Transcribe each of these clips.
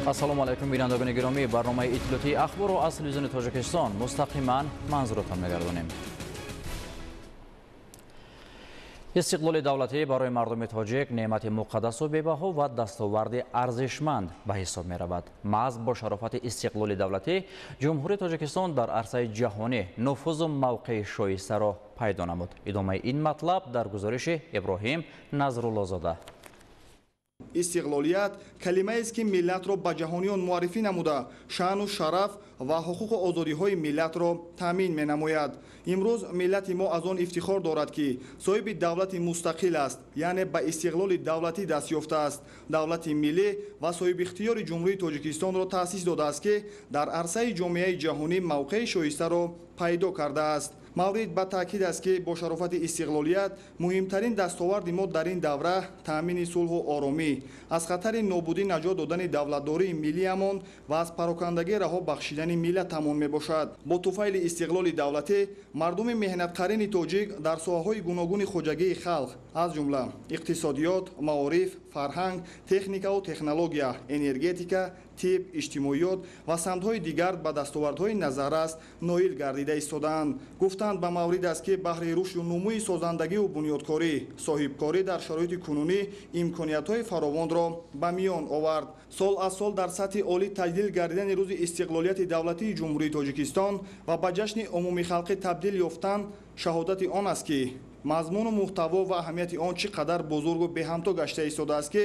ассалому алайкум бинандагони гиромӣ, барномаи иттилоъотии ахбору аз телевизиони Тоҷикистон мустақиман манзуротон мегардонем. истиқлоли давлатӣ барои мардуми тоҷик неъмати муқаддасу бебаҳо ва дастоварди арзишманд ба ҳисоб меравад. маҳз бо шарофати истиқлоли давлатӣ ҷумҳурии Тоҷикистон дар арсаи ҷаҳонӣ нуфузу мавқеи шоистаро пайдо намуд. идомаи ин матлаб дар гузориши Иброҳим Назруллозода. истиқлолият калимаест ки миллатро ба ҷаҳониён муаррифӣ намуда шаъну шараф ва ҳуқуқу озодиҳои миллатро таъмин менамояд. имрӯз миллати мо аз он ифтихор дорад ки соҳиби давлати мустақил аст, яъне ба истиқлоли давлатӣ даст ёфтааст. давлати миллӣ ва соҳибихтиёри ҷумҳурии Тоҷикистонро таъсис додааст ки дар арсаи ҷомеаи ҷаҳонӣ мавқеи шоистаро пайдо кардааст. маврид ба таъкид аст ки бо шарофати истиқлолият муҳимтарин дастоварди мо дар ин давра таъмини сулҳу оромӣ, аз хатари нобудӣ наҷот додани давлатдории миллиамон ва аз парокандагӣ раҳо бахшидани миллатамон мебошад. бо туфайли истиқлоли давлатӣ мардуми меҳнатқарини тоҷик дар соҳаҳои гуногуни хоҷагии халқ аз ҷумла иқтисодиёт, маориф, фарҳанг, техникаву технология, энергетика, тиб, иҷтимоиёт ва самтҳои дигар ба дастовардҳои назаррас ноил гардида истодаанд. гуфтанд ба маврид аст ки баҳри рушду нумӯи созандагиву бунёдкорӣ, соҳибкорӣ дар шароити кунунӣ имкониятҳои фаровонро ба миён овард. сол аз сол дар сатҳи олӣ таҷдил гардидани рӯзи истиқлолияти давлатии ҷумҳурии Тоҷикистон ва ба ҷашни умумихалқӣ табдил ёфтан шаҳодати он аст ки мазмуну муҳтаво ва аҳамияти он чӣ қадар бузургу беҳамто гашта истодааст ки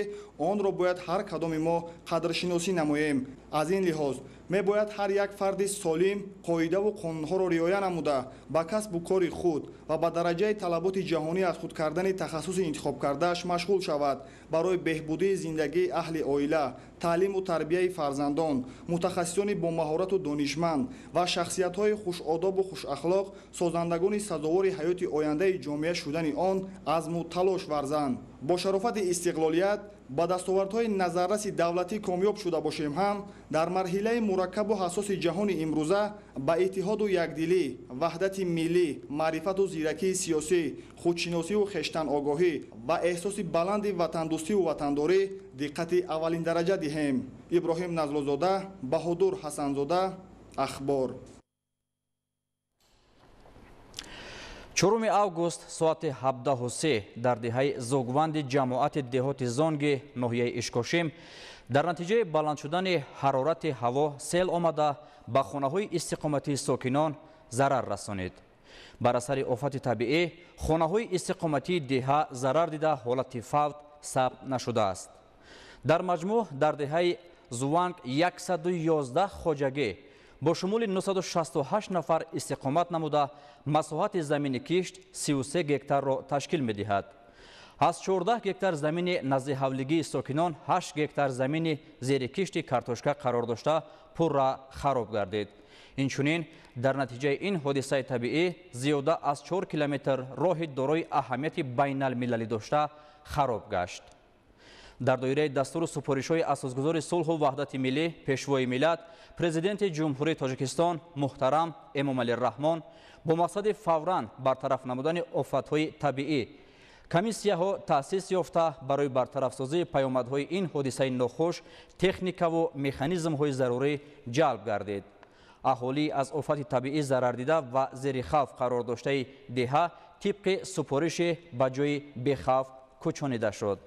онро бояд ҳар кадоми мо қадршиносӣ намоем. аз ин лиҳоз мебояд ҳар як фарди солим қоидаву қонунҳоро риоя намуда ба касбу кори худ ва ба дараҷаи талаботи ҷаҳонӣ аз худ кардани тахассуси интихоб кардааш машғул шавад. барои беҳбудии зиндагии аҳли оила, таълиму тарбияи фарзандон, мутахассисони бо маҳорату донишманд ва шахсиятҳои хушодобу хушахлоқ созандагони сазовори ҳаёти ояндаи ҷомеа шудани он азму талош варзанд. бо шарофати истиқлолият ба дастовардҳои назарраси давлатӣ комёб шуда бошем ҳам дар марҳилаи мураккабу ҳассоси ҷаҳони имрӯза ба иттиҳоду якдилӣ, ваҳдати миллӣ, маърифату зиракии сиёсӣ, худшиносиву хештаногоҳӣ ва эҳсоси баланди ватандӯстиву ватандорӣ диққати аввалиндараҷа диҳем. иброҳим Назлузода, Баҳодур Ҳасанзода, Ахбор. 4 август соати 17:03 дар диҳаи зугванди ҷамоати деҳоти Зонги ноҳияи Ишкошим дар натиҷаи баланд шудани ҳарорати ҳаво сел омада ба хонаҳои истиқоматии сокинон зарар расонид. бар асари офати табиӣ хонаҳои истиқоматии деҳа зарар дида ҳолати фавт сабт нашудааст. дар маҷмӯъ дар диҳаи Зуванг 111 хоҷагӣ бо шумули 968 нафар истиқомат намуда масоҳати замини кишт 33 гектарро ташкил медиҳад. аз 14 гектар замини назди ҳавлигии сокинон 8 гектар замини зери кишти картошка қарор дошта пурра хароб гардид. инчунин дар натиҷаи ин ҳодисаи табиӣ зиёда аз 4 километр роҳи дорои аҳамияти байналмилалӣ дошта хароб гашт. дар доираи дастуру супоришҳои асосгузори сулҳу ваҳдати миллӣ пешвои миллат президенти ҷумҳурии Тоҷикистон муҳтарам Эмомалӣ Раҳмон бо мақсади фавран бартараф намудани офатҳои табиӣ комиссияҳо таъсис ёфта барои бартарафсозии паёмадҳои ин ҳодисаи нохуш техникаву механизмҳои зарурӣ ҷалб гардид. аҳолӣ аз офати табиӣ зарардида ва зери хавф қарор доштаи деҳа тибқи супориши ба ҷои бехавф кӯчонида шуд.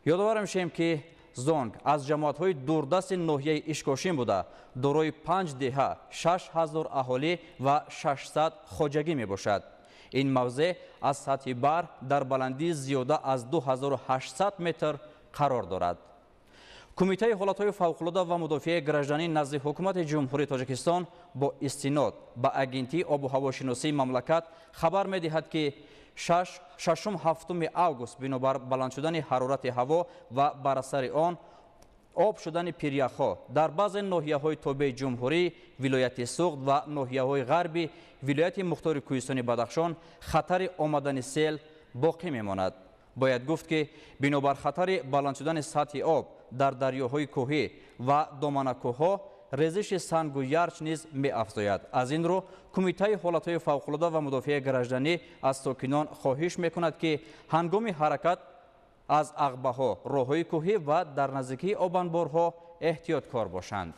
ёдовар мешавем ки Зонг аз ҷамоатҳои дурдасти ноҳияи Ишкошим буда дорои 5 деҳа, 6000 аҳолӣ ва 600 хоҷагӣ мебошад. ин мавзеъ аз сатҳи бар дар баландии зиёда аз 2800 метр қарор дорад. кумитаи ҳолатҳои фавқулода ва мудофиаи гражданӣ назди ҳукумати ҷумҳурии Тоҷикистон бо истинод ба агентии обу ҳавошиносии мамлакат хабар медиҳад ки 6-7 август бинобар баланд шудани ҳарорати ҳаво ва бар асари он об шудани пиряхҳо дар баъзе ноҳияҳои тобеи ҷумҳурӣ, вилояти Суғд ва ноҳияҳои ғарби вилояти Мухтори Кӯҳистони Бадахшон хатари омадани сел боқӣ мемонад. бояд гуфт ки бинобар хатари баланд шудани сатҳи об дар дарёҳои кӯҳӣ ва доманакӯҳҳо резиши сангу ярч низ меафзояд. аз ин рӯ кумитаи ҳолатҳои фавқулода ва мудофиаи гражданӣ аз сокинон хоҳиш мекунад ки ҳангоми ҳаракат аз ағбаҳо, роҳҳои кӯҳӣ ва дар наздикии обанборҳо احتیاطکار باشند.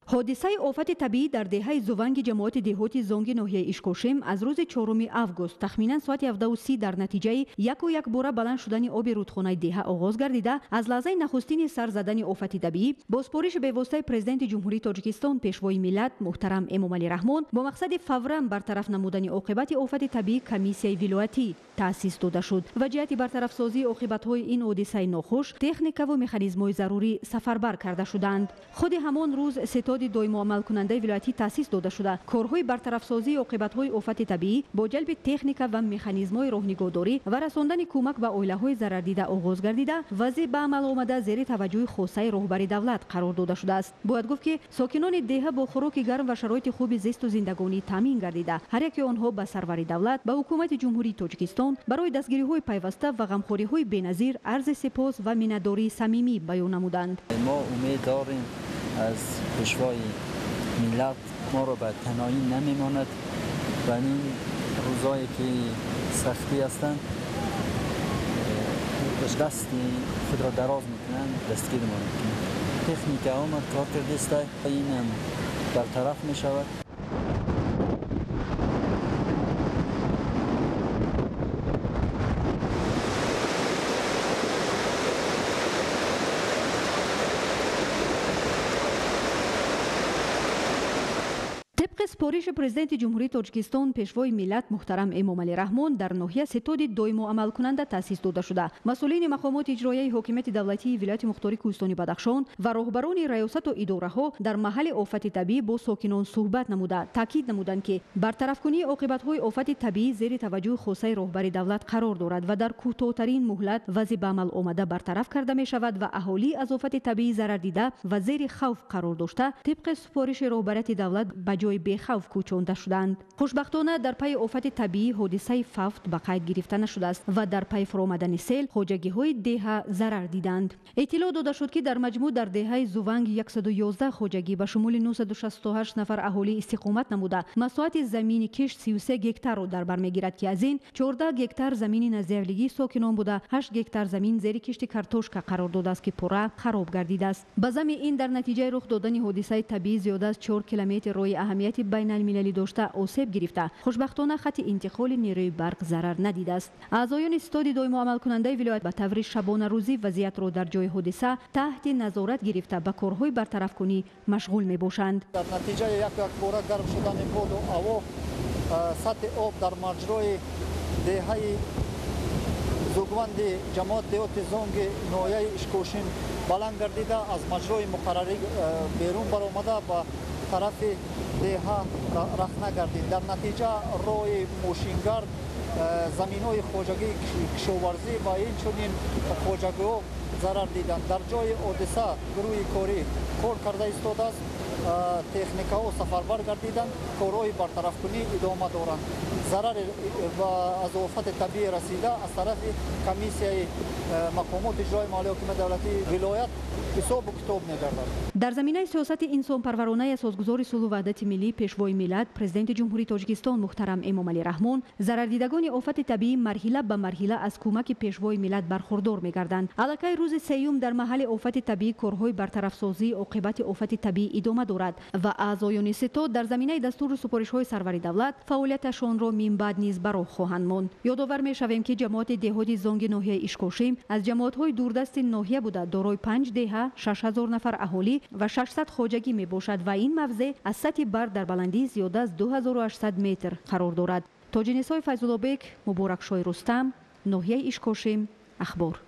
حادثه آفت طبیعی در دهه زوونگ جماعت دهاتی زونگ ناحیه اشکوشم از روز 4 آگوست تخمینا ساعت 17:30 در نتیجه یک باره بلند شدن آب رودخانه دهه آغاز گردیده از لحظه نخستین سر زدن آفت طبیعی با سپارش به واسطه پرزیدنت جمهوری تاجیکستان پیشوای ملت محترم امامعلی رحمان با مقصد فوراً برطرف نمودن عاقبت آفت طبیعی کمیسیای ولایتی تأسیس داده شد و جهت برطرف سازی عاقبت‌های این حادثه ناخوش تکنیک و مکانیزم‌های ضروری سفربر کرده شدند. خود همان روز ستاد دائم عمل کننده ولایتی تأسیس داده شده. کارهای برطرف سازی عاقبت‌های آفت طبیعی با جلب تکنیک و مکانیزم‌های راهنگاهداری و رساندن کمک به عائله‌های ضرر دیده آغاز گردیده وضع به عمل آمده زیر توجه خاصه رهبری دولت قرار داده شده است. باید گفت که ساکنان دهه با خوراک گرم و شرایط خوب زیست و زندگانی تامین گردیده هر یک آنها به سروری دولت به حکومت جمهوری تاجیکستان برای دستگیری‌های پیوسته و غمخوری‌های بی‌نظیر عرض سپاس و منتداری صمیمی بیان نمودند. ما امید داریم از پیشوای ملت ما را به تنهایی نمیماند و این روزایی که سختی هستند دست خود را دراز میکنند دستگیر ما میکنند. تکنیک آمد کار کرده است این هم برطرف می شود. طبق سپارش پرزیدنت جمهوری تاجیکستان پیشوای ملت محترم امامعلی رحمان در ناحیه ستاد دائم عمل کننده تأسیس داده شده. مسئولین مقامات اجرایی حکومت دولتی ولایت مختار کوهستانی بدخشان و راهبران ریاست و اداره‌ها در محل آفت طبیعی با ساکنان صحبت نموده تاکید نمودند که برطرف کنی عاقبت‌های آفت طبیعی زیر توجه خاصه رهبری دولت قرار دارد و در کوتاه‌ترین مهلت وضع به عمل آمده برطرف کرده می شود و اهالی از آفت طبیعی ضرر دیده و زیر خوف قرار داشته طبق سپارش رهبریت دولت به جای به خوف کوچانده شدند. خوشبختانه در پی آفت طبیعی حادثه فوت به قید گرفته نشده است و در پی فرآمدن سیل خواجگی‌های دهه ضرر دیدند. اطلاع داده شد که در مجموع در دهه زوونگ 111 خواجگی به شمول 968 نفر اهالی استقامت نموده مساحت زمین کشت 33 گکتار را در بر میگیرد که از این 14 گکتار زمین نزدیکی ساکنان بوده 8 گکتار زمین زیر کشت کارتوشکا قرار داده است که پورا خراب گردیده است. به ضمن این در نتیجه رخ دادن حادثه طبیعی زیاده از 4 کیلومتر راه اهمیت بین المللی داشته آسیب گرفته. خوشبختانه خط انتقال نیروی برق ضرر ندیده است. اعضایان استاد دائم عمل کننده ولایت به طور شبانه روزی وضعیت را در جای حادثه تحت نظارت گرفته به کارهای برطرف کنی مشغول می باشند. در نتیجه یک باره گرم شدن باد و هوا سطح آب در مجرای دهه زوگوند جماعت دهات زونگ ناحیه اشکوشم بلند گردیده از مجرای مقرری بیرون برآمده به طرف دهه رخنه گردید. در نتیجه راه موشینگرد زمین‌های خواجگی کشاورزی و این چنین خواجگی‌ها ضرر دیدند. در جای حادثه گروه کاری کار کرده ایستاده است. تکنیک‌ها سفربر گردیدند. کارهای برطرف کنی ادامه دارند. ضرر از آفت طبیعی رسیده از طرف کمیسیای مقامات اجرایی مالی حکومت دولتی ولایت حساب و کتاب می‌گردد. در زمینه سیاست انسان پرورانه اساسگذار صلح و وحدت ملی پیشوای ملت پرزیدنت جمهوری تاجیکستان محترم امامعلی رحمان ضرردیدگان آفت طبیعی مرحله به مرحله از کمک پیشوای ملت برخوردار می‌گردند. الکی روز سیوم در محل آفت طبیعی کارهای برطرف سازی عاقبت آفت طبیعی ادامه دارد و اعضایان ستاد در زمینه دستور سپارش‌های سروری دولت فعالیتشان را من بعد نیز برآ خواهند ماند. یادآور می‌شویم که جماعت دهات زونگ ناحیه اشکوشم از جماعت‌های دوردست ناحیه بوده دارای 5 دهه 6000 نفر اهالی و 600 خواجگی می باشد و این موضع از سطح بر در بلندی زیاده از 2800 متر قرار دارد. تاج‌نسای فیض‌الله بیگ، مبارک شاه رستم، ناحیه اشکوشم، اخبار.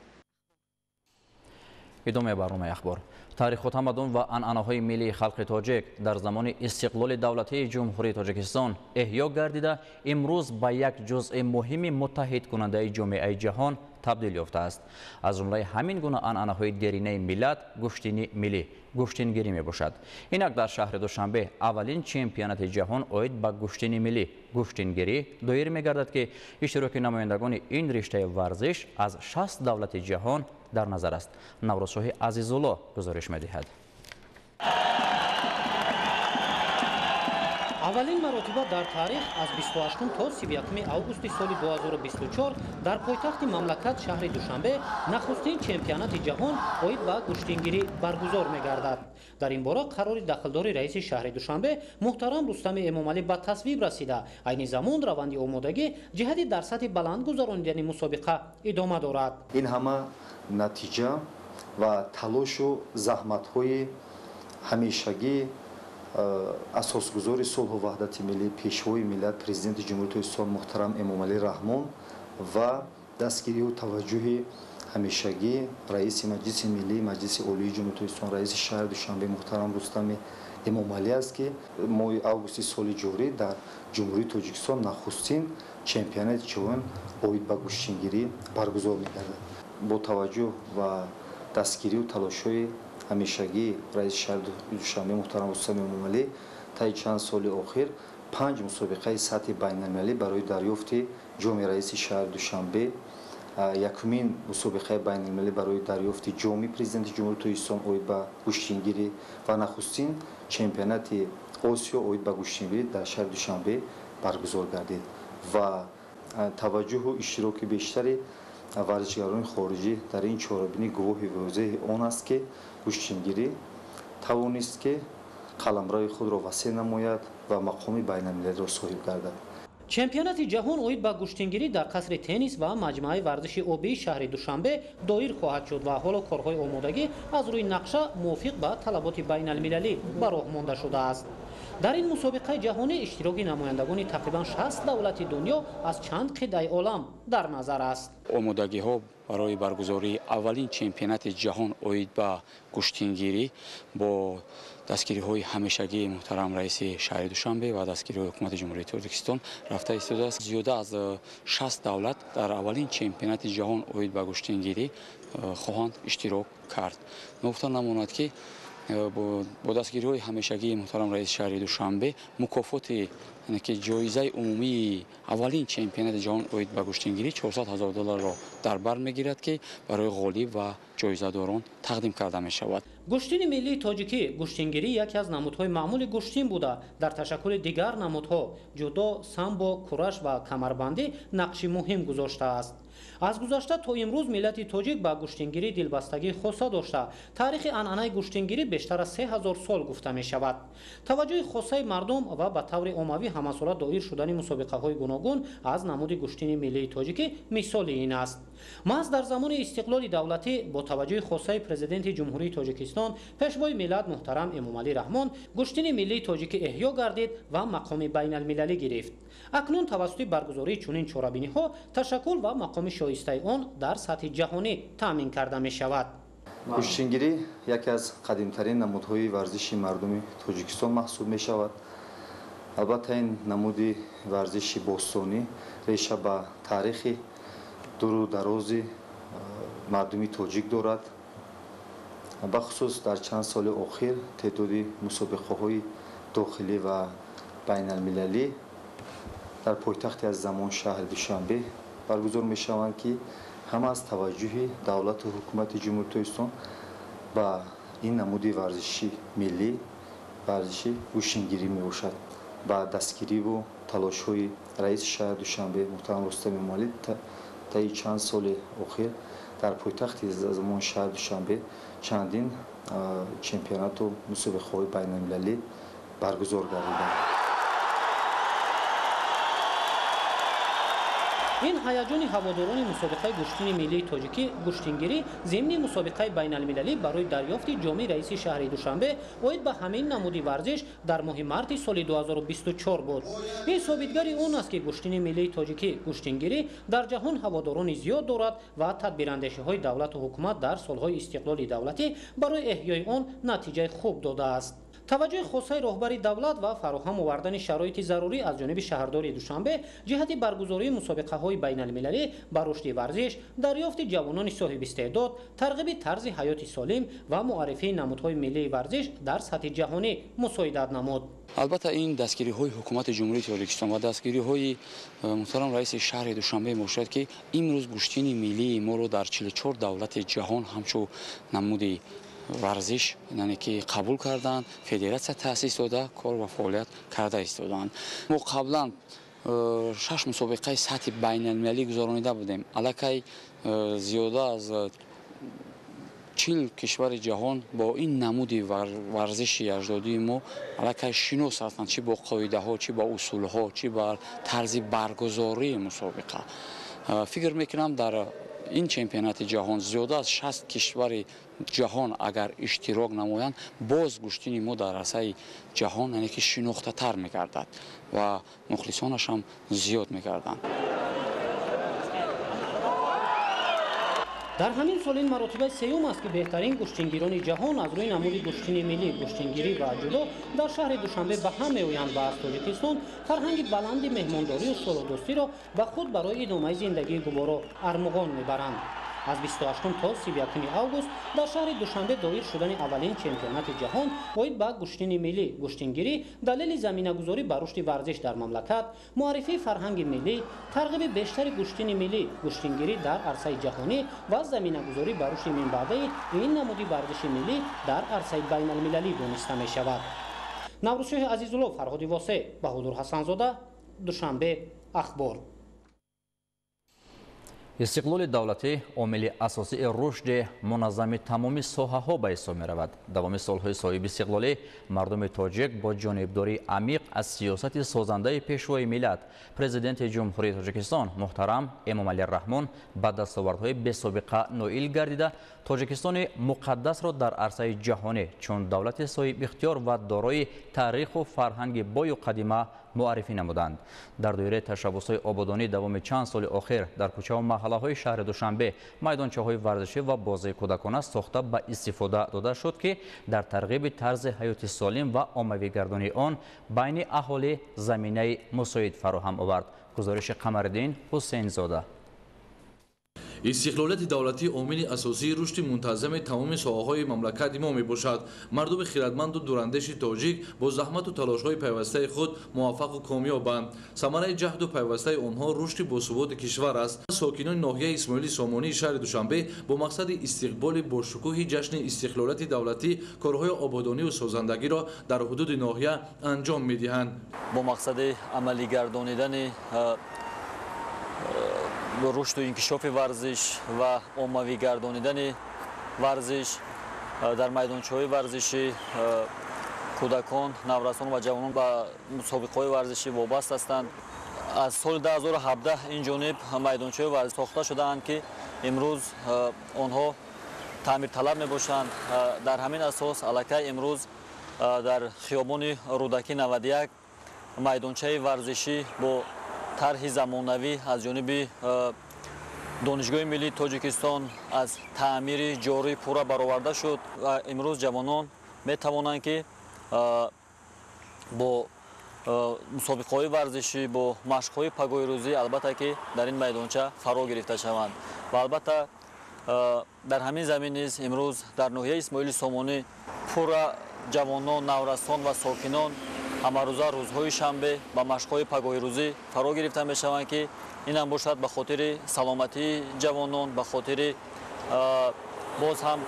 ادامه برنامه اخبار. تاریخ و تمدن و عنعنه‌های ملی خلق تاجیک در زمان استقلال دولتی جمهوری تاجیکستان احیا گردیده امروز به یک جزء مهم متحد کننده جامعه جهان تبدیل یافته است. از جمله همین گونه عنعنه‌های دیرینه ملت گوشتنی ملی گوشتنگیری می باشد. اینک در شهر دوشنبه اولین چمپیونات جهان اوید به گوشتنی ملی گوشتنگیری دایر می گردد که اشتراک نمایندگان این رشته ورزش از 60 دولت جهان در نظر است. نوروزشاه عزیزالله گزارش می دهد. аввалин маротиба дар таърих аз 28 то 31 августи соли 2024 дар пойтахти мамлакат шаҳри душанбе нахустин чемпионати ҷаҳон оид ба куштингирӣ баргузор мегардад. дар ин бора қарори дахлдори раиси шаҳри душанбе муҳтарам Рустами Эмомалӣ ба тасвиб расида айни замон раванди омодагӣ ҷиҳати дар сатҳи баланд гузаронидани мусобиқа идома дорад. ин ҳама натиҷа ва талошу заҳматҳои ҳамешагӣ асосгузори сулҳу ваҳдати миллӣ пешвои миллат президенти ҷумҳурии Тоҷикистон муҳтарам Эмомалӣ Раҳмон ва дастгирию таваҷҷӯҳи ҳамешагӣ раиси маҷлиси миллии маҷлиси олии ҷумҳурии Тоҷикистон раиси шаҳри Душанбе муҳтарам Рустами Эмомалӣ аст ки моҳи августи соли ҷорӣ дар ҷумҳурии Тоҷикистон нахустин чемпионати ҷаҳон оид ба куштингирӣ баргузор мегардад. бо таваҷҷӯҳ ва дастгирию талошҳои ҳамешагии раиси шаҳри Душанбе муҳтарам Рустами Эмомалӣ таи чанд соли охир 5 мусобиқаи сатҳи байналмилалӣ барои дарёфти ҷоми раиси шаҳри Душанбе, якумин мусобиқаи байналмилалӣ барои дарёфти ҷоми президенти ҷумҳурии Тоҷикистон оид ба куштингирӣ ва нахустин чемпионати Осиё оид ба куштингирӣ дар шаҳри Душанбе баргузор гардид ва таваҷҷӯҳу иштироки бештари варзишгарони хориҷӣ дар ин чорабинӣ гувоҳи возеҳи он аст ки куштингирӣ тавонист ки қаламрави худро васеъ намояд ва мақоми байналмилалиро соҳиб гардад. чемпионати ҷаҳон оид ба куштингирӣ дар қасри теннис ва маҷмӯаи варзиши обии шаҳри Душанбе доир хоҳад шуд ва ҳоло корҳои омодагӣ аз рӯи нақша мувофиқ ба талаботи байналмилалӣ ба роҳ монда шудааст. дар ин мусобиқаи ҷаҳонӣ иштироки намояндагони тақрибан 60 давлати дунё аз чанд қитъаи олам дар назар аст. омодагиҳо барои баргузории аввалин чемпионати ҷаҳон оид ба куштингирӣ бо дастгириҳои ҳамешагии муҳтарам раиси шаҳри Душанбе ва дастгириҳои ҳукумати ҷумҳурии Тоҷикистон рафта истодааст. зиёда аз 60 давлат дар аввалин чемпионати ҷаҳон оид ба куштингирӣ хоҳанд иштирок кард. нуфта намонад ки бо дастгириҳои ҳамешагии муҳтарам раиси шаҳри Душанбе мукофоти ки ҷоизаи умумии аввалин чемпионати ҷаҳон оид ба куштингирӣ $400,000-ро дар бар мегирад ки барои ғолиб ва ҷоизадорон тақдим карда мешавад. гӯштини миллии тоҷикӣ куштингирӣ яке аз намудҳои маъмули куштин буда дар ташаккули дигар намудҳо ҷудо, самбо, кураш ва камарбандӣ нақши муҳим гузоштааст. аз гузашта то имрӯз миллати тоҷик ба куштингирӣ дилбастагии хоса дошта, таърихи анъанаи куштингирӣ бештар аз 3000 сол гуфта мешавад. таваҷҷӯҳи хосаи мардум ва ба таври оммавӣ ҳамасола доир шудани мусобиқаҳои гуногун аз намуди куштини миллии тоҷикӣ мисоли ин аст. маҳз дар замони истиқлоли давлатӣ бо таваҷҷӯҳи хосаи президенти ҷумҳурии Тоҷикистон пешвои миллат муҳтарам Эмомалӣ Раҳмон куштини миллии тоҷикӣ эҳё гардид ва мақоми байналмилалӣ гирифт. акнун тавассути баргузории чунин чорабиниҳо ташаккул ва мақоми шоистаи он дар сатҳи ҷаҳонӣ таъмин карда мешавад. куштингирӣ яке аз қадимтарин намудҳои варзиши мардуми Тоҷикистон маҳсуб мешавад. албатта ин намуди варзиши бостонӣ реша ба таърихи дуру дарози мардуми тоҷик дорад. бахусус дар чанд соли охир теъдоди мусобиқаҳои дохилӣ ва байналмилалӣ дар пойтахти аз замон шаҳри Душанбе баргузор мешаванд ки ҳама аз таваҷҷӯҳи давлату ҳукумати ҷумҳурии Тоҷикистон ба ин намуди варзиши миллӣ варзиши куштингирӣ мебошад. ба дастгириву талошҳои раиси шаҳри Душанбе муҳтарам Рустами Эмомалӣ таи чанд соли охир дар пойтахти замон шаҳри Душанбе чандин чемпионату мусобиқаҳои байналмилалӣ баргузор гардиданд. ин ҳаяҷони ҳаводорони мусобиқаи куштини миллии тоҷикӣ куштингирӣ зимни мусобиқаи байналмилалӣ барои дарёфти ҷоми раиси шаҳри Душанбе оид ба ҳамин намуди варзиш дар моҳи марти соли 2024 буд. ин собитгари он аст ки куштини миллии тоҷикӣ куштингирӣ дар ҷаҳон ҳаводорони зиёд дорад ва тадбирандешиҳои давлату ҳукумат дар солҳои истиқлоли давлатӣ барои эҳёи он натиҷаи хуб додааст. таваҷҷӯҳи хосаи роҳбари давлат ва фароҳам овардани шароити зарурӣ аз ҷониби шаҳрдори Душанбе ҷиҳати баргузории мусобиқаҳои байналмилалӣ ба рушди варзиш, дарёфти ҷавонони соҳибистеъдод, тарғиби тарзи ҳаёти солим ва муаррифии намудҳои миллии варзиш дар сатҳи ҷаҳонӣ мусоидат намуд. албатта ин дастгириҳои ҳукумати ҷумҳурии Тоҷикистон ва дастгириҳои муҳтарам раиси шаҳри Душанбе мебошад ки имрӯз куштини миллии моро дар 44 давлати ҷаҳон ҳамчун намуди ورزش یعنی که قبول کردن فدراسیون تأسیس داده کار و فعالیت کرده ایستادند. ما قبلا 6 مسابقه سطح بین المللی گذرانیده بودیم. الکی زیاده از 40 کشور جهان با این نمودی ورزشی اجدادی ما الکی شناس هستند، چی با قاعده ها، چی با اصول ها، چی با طرز برگزاری مسابقه. فکر میکنم در این چمپیونات جهان زیاده از 60 کشور جهان اگر اشتراک نمایند باز گشتین ما در عرصه جهان یعنی که شناخته تر میگردد و مخلصانش هم زیاد میگردند. در همین سال این مراتبه سیوم است که بهترین گشتنگیران جهان از روی نمود گشتنی ملی، گشتنگیری و جودو در شهر دوشنبه به هم میآیند و از تاجیکستان فرهنگ بلند مهمانداری و صلح را به خود برای ادامه زندگی گوارا ارمغان میبرند. از 28 تا 31 اوگوست در شهر دوشنبه دایر شدن اولین چمپیونات جهان باید به گشتنی ملی، گشتنگیری دلیل زمینه‌گذاری بر رشد ورزش در مملکت، معرفی فرهنگ ملی، ترغیب بیشتر گشتنی ملی، گشتنگیری در عرصه جهانی و زمینه‌گذاری بر رشد من بعده این نمودی ورزش ملی در عرصه بین المللی دانسته می شود. نوروزشاه عزیزالله فرهادی واسع، بهادر حسن‌زاده، دوشنبه اخبار. استقلال دولتی عامل اساسی رشد منظم تمام ساحه‌ها به حساب می‌رود. دوام سال‌های صاحب استقلالی مردم تاجیک با جانبداری عمیق از سیاست سازنده پیشوای ملت پرزیدنت جمهوری تاجیکستان محترم امامعلی رحمان با دستاوردهای بی‌سابقه نائل گردیده تاجیکستان مقدس را در عرصه جهانی چون دولت صاحب اختیار و دارای تاریخ و فرهنگ بای و قدیمه معرفی نمودند. در دایره تشبس‌های آبادانی دوام چند سال آخر در کوچه و محله‌های شهر دوشنبه میدانچه‌های ورزشی و بازی کودکانه ساخته به استفاده داده شد که در ترغیب طرز حیات سالم و عمومی گردانی آن بین اهالی زمینه مساعد فراهم آورد. گزارش قمرالدین حسین زاده. استقلالیت دولتی عامل اساسی رشد منتظم تمام ساحه‌های مملکت ما میباشد. مردم خردمند و دوراندیش تاجیک با زحمت و تلاش‌های پیوسته خود موفق و کامیابند. ثمره جهد و پیوسته آنها رشد باثبات کشور است. ساکنان ناحیه اسماعیل سامانی شهر دوشنبه با مقصد استقبال با شکوه جشن استقلالیت دولتی کارهای آبادانی و سازندگی را در حدود ناحیه انجام می‌دهند. با مقصد عملی گردانیدن رشد و انکشاف ورزش و عمومی گردانیدن ورزش در میدانچه‌های ورزشی کودکان، نورسان و جوانان به مسابقه‌های ورزشی وابسته هستند. از سال 2017 این جانب میدانچه‌های ورزشی ساخته شده‌اند که امروز آنها تعمیر طلب میباشند. در همین اساس الکی امروز در خیابان رودکی 91 میدانچه ورزشی با طرح زمانوی از جانب دانشگاه ملی تاجیکستان از تعمیر جاری پورا برآورده شد و امروز جوانان میتوانند که با مسابقه‌های ورزشی با مشق‌های پگاه روزی البته که در این میدانچه فرا گرفته شوند و البته در همین زمین نیز امروز در ناحیه اسماعیل سامانی پورا جوانان، نورسان و ساکنان همه روزه روزهای شنبه با مشق‌های پگاه روزی فرا گرفته میشوند که این هم باشد به خاطر سلامتی جوانان، به خاطر باز هم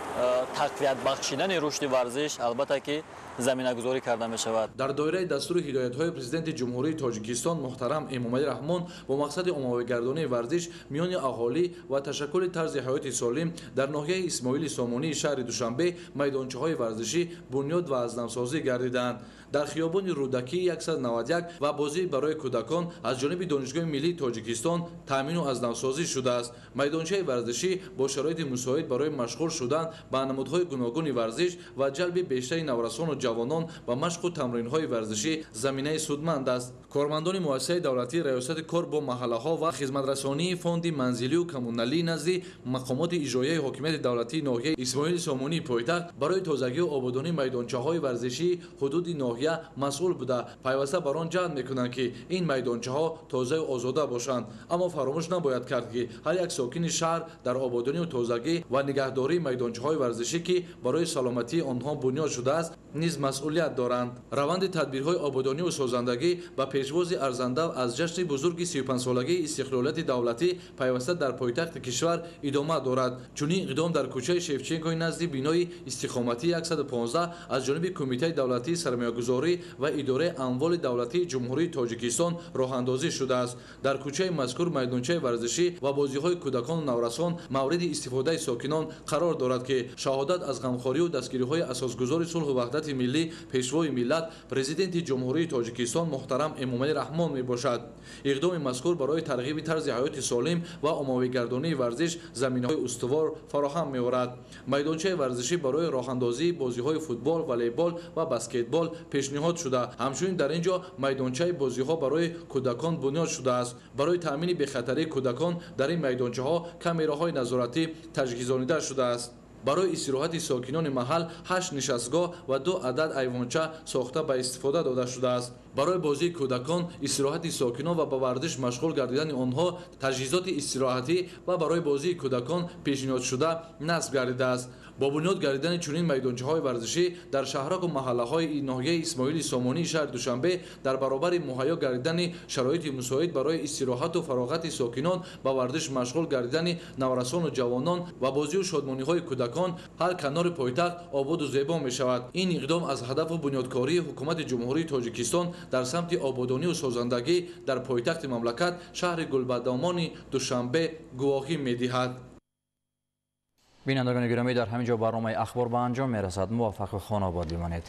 تقویت بخشیدن رشد ورزش البته که زمینه گذاری کرده می شود. در دایره دستور هدایت های پرزیدنت جمهوری تاجیکستان محترم امامعلی رحمان با مقصد عمومی گردانی ورزش میان اهالی و تشکل طرز حیات سالم در ناحیه اسماعیل سامانی شهر دوشنبه میدانچه های ورزشی بنیاد و از نوسازی گردیدند. در خیابان رودکی 191 و بازی برای کودکان از جانب دانشگاه ملی تاجیکستان تامین و از نوسازی شده است. میدانچه ورزشی با شرایط مساعد برای مشغول شدن به نمودهای گوناگون ورزش و جلب بیشتر نورسان و جوانان و مشق و تمرین‌های ورزشی زمینه سودمند است. کارمندان مؤسسه دولتی ریاست کار با محله‌ها و خدمترسانی فوند منزلی و کمونالی نزد مقامات اجرایی حاکمیت دولتی ناحیه اسماعیل سامانی پایتخت برای تازگی و آبادانی میدانچه‌های ورزشی حدود ناحیه مسئول بوده پیوسته بر آن جهت میکنند که این میدانچه‌ها تازه و آزاده باشند. اما فراموش نباید کرد که هر یک ساکن شهر در آبادانی و تازگی و نگهداری میدانچه‌های ورزشی که برای سلامتی آنها بنیاد شده است نیز низ масъулият доранд. раванди тадбирҳои ободониву созандагӣ ба пешвози арзанда аз ҷашни бузурги 35-солагии истиқлолияти давлатӣ пайваста дар пойтахти кишвар идома дорад. чунин иқдом дар кӯчаи шевченкои назди бинои истиқоматии 115 аз ҷониби кумитаи давлатии сармоягузорӣ ва идораи амволи давлатии ҷумҳурии тоҷикистон роҳандозӣ шудааст. дар кӯчаи мазкур майдончаи варзишӣ ва бозиҳои кӯдакону наврасон мавриди истифодаи сокинон қарор дорад ки шаҳодат аз ғамхорию дастгириҳои асосгузори сулҳу ваҳдати миллӣ пешвои миллат президенти ҷумҳурии тоҷикистон муҳтарам эмомалӣ раҳмон мебошад. иқдоми мазкур барои тарғиби тарзи ҳаёти солим ва оммавигардонии варзиш заминаҳои устувор фароҳам меорад. майдончаи варзишӣ барои роҳандозии бозиҳои футбол, волейбол ва баскетбол пешниҳод шуда. ҳамчунин дар ин ҷо майдончаи бозиҳо барои кӯдакон бунёд шудааст. барои таъмини бехатарии кӯдакон дар ин майдончаҳо камераҳои назоратӣ таҷҳизонида шудааст. барои истироҳати сокинони маҳал 8 нишастгоҳ ва 2 адад айвонча сохта ба истифода дода шудааст. барои бозии кӯдакон, истироҳати сокинон ва ба варзиш машғул гардидани онҳо таҷҳизоти истироҳатӣ ва барои бозии кӯдакон пешниҳодшуда насб гардидааст. бо бунёд гардидани чунин майдончаҳои варзишӣ дар шаҳраку маҳаллаҳои ноҳияи исмоили сомонии шаҳри душанбе дар баробари муҳайё гардидани шароити мусоид барои истироҳату фароғати сокинон ба варзиш машғул гардидани наврасону ҷавонон ва бозию шодмониҳои кӯдакон ҳар канори пойтахт ободу зебо мешавад. ин иқдом аз ҳадафу бунёдкории ҳукумати ҷумҳурии тоҷикистон дар самти ободониву созандагӣ дар пойтахти мамлакат шаҳри гулбадомони душанбе гувоҳӣ медиҳад. бинандагони гиромӣ, дар ҳамин ҷо барномаи ахбор ба анҷом мерасад. муваффақу хонобод бимонед.